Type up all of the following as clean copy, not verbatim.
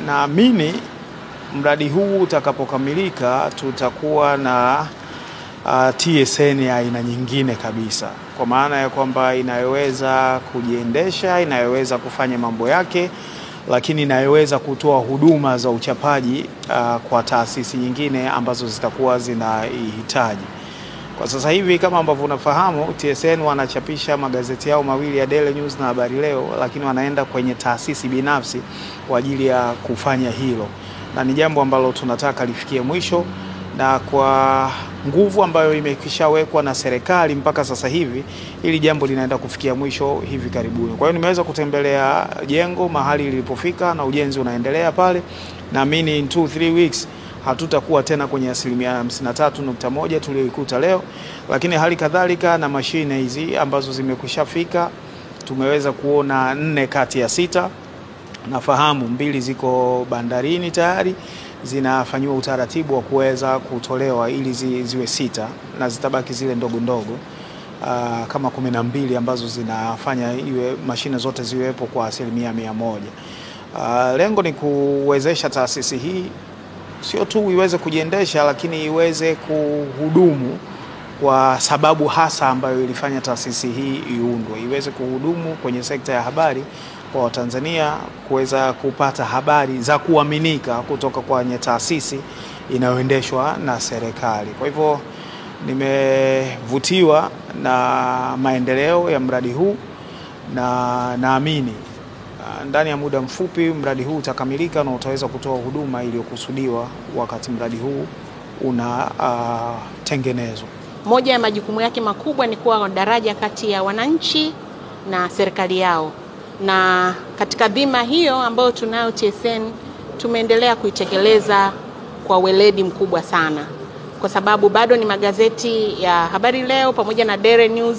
Naamini mradi huu utakapokamilika tutakuwa na TSN ya aina nyingine kabisa, kwa maana ya kwamba inayoweza kujiendesha, inayoweza kufanya mambo yake, lakini inayoweza kutoa huduma za uchapaji kwa taasisi nyingine ambazo zitakuwa zinahitaji. Kwa sasa hivi kama ambavyo unafahamu, TSN wanachapisha magazeti yao mawili ya Daily News na Habari Leo, lakini wanaenda kwenye taasisi binafsi kwa ajili ya kufanya hilo. Na ni jambo ambalo tunataka lifikie mwisho, na kwa nguvu ambayo imekishawekwa na serikali mpaka sasa hivi, ili jambo linaenda kufikia mwisho hivi karibuni. Kwa hiyo nimeweza kutembelea jengo mahali lilipofika na ujenzi unaendelea pale. Naamini in 2-3 weeks hatutakuwa tena kwenye 53.1 tuliyoikuta leo, lakini hali kadhalika na mashine hizi ambazo zimekushafika tumeweza kuona 4 kati ya 6. Nafahamu 2 ziko bandarini tayari zinafanywa utaratibu wa kuweza kutolewa ili ziwe 6, na zitabaki zile ndogo ndogo kama 12 ambazo zinafanya iwe mashine zote ziwepo kwa 100%. Lengo ni kuwezesha taasisi hii sio tu iweze kujiendesha, lakini iweze kuhudumu kwa sababu hasa ambayo ilifanya taasisi hii iundwe, iweze kuhudumu kwenye sekta ya habari kwa Tanzania, kuweza kupata habari za kuaminika kutoka kwenye taasisi inayoendeshwa na serikali. Kwa hivyo nimevutiwa na maendeleo ya mradi huu, na naamini ndani ya muda mfupi mradi huu utakamilika na utaweza kutoa huduma iliyokusudiwa wakati mradi huu unatengenezwa. Moja ya majukumu yake makubwa ni kuwa daraja kati ya wananchi na serikali yao. Na katika dhima hiyo ambayo tunayo TSN, tumeendelea kuitekeleza kwa weledi mkubwa sana, kwa sababu bado ni magazeti ya Habari Leo pamoja na Daily News,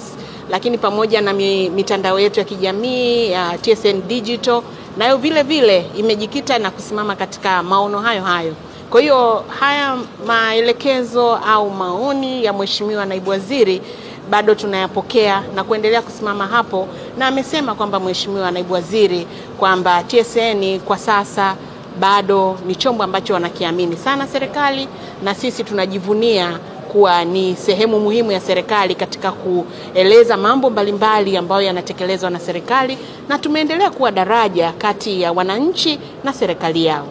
lakini pamoja na mitandao yetu ya kijamii ya TSN Digital, nayo vile vile imejikita na kusimama katika maono hayo hayo. Kwa hiyo haya maelekezo au maoni ya Mheshimiwa Naibu Waziri bado tunayapokea na kuendelea kusimama hapo, na amesema kwamba Mheshimiwa Naibu Waziri kwamba TSN kwa sasa bado ni chombo ambacho wanakiamini sana serikali, na sisi tunajivunia kuwa ni sehemu muhimu ya serikali katika kueleza mambo mbalimbali ambayo yanatekelezwa na serikali, na tumeendelea kuwa daraja kati ya wananchi na serikali yao.